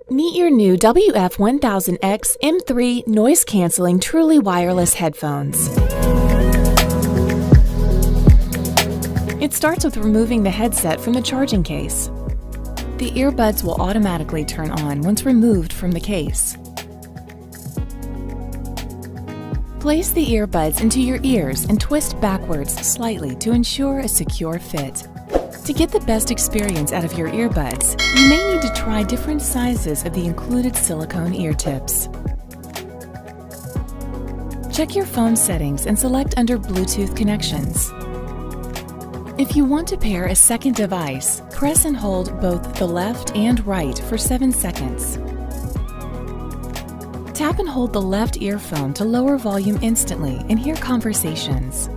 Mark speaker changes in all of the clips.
Speaker 1: Meet your new WF-1000X M3 noise-canceling truly wireless headphones. It starts with removing the headset from the charging case. The earbuds will automatically turn on once removed from the case. Place the earbuds into your ears and twist backwards slightly to ensure a secure fit. To get the best experience out of your earbuds, you may need to try different sizes of the included silicone ear tips. Check your phone settings and select under Bluetooth connections. If you want to pair a second device, press and hold both the left and right for 7 seconds. Tap and hold the left earphone to lower volume instantly and hear conversations.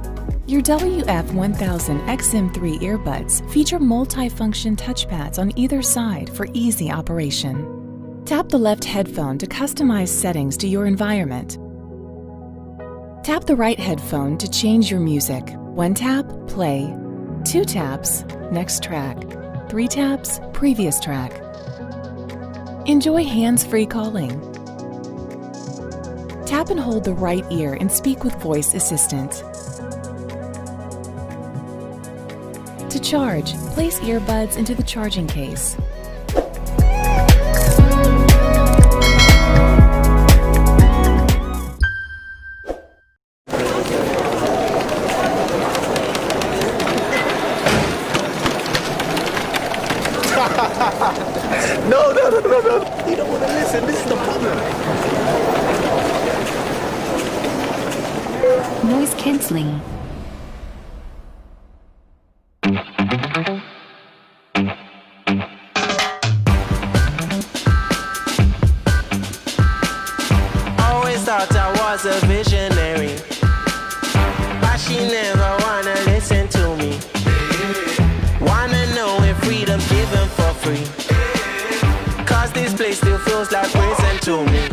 Speaker 1: Your WF-1000XM3 earbuds feature multi-function touchpads on either side for easy operation. Tap the left headphone to customize settings to your environment. Tap the right headphone to change your music. 1 tap, play. 2 taps, next track. 3 taps, previous track. Enjoy hands-free calling. Tap and hold the right ear and speak with voice assistant. To charge, place earbuds into the charging case.
Speaker 2: No. You don't want to listen. This is the problem.
Speaker 3: Noise cancelling.
Speaker 4: Always thought I was a visionary, but she never wanna listen to me. Wanna know if freedom's given for free, 'cause this place still feels like prison to me.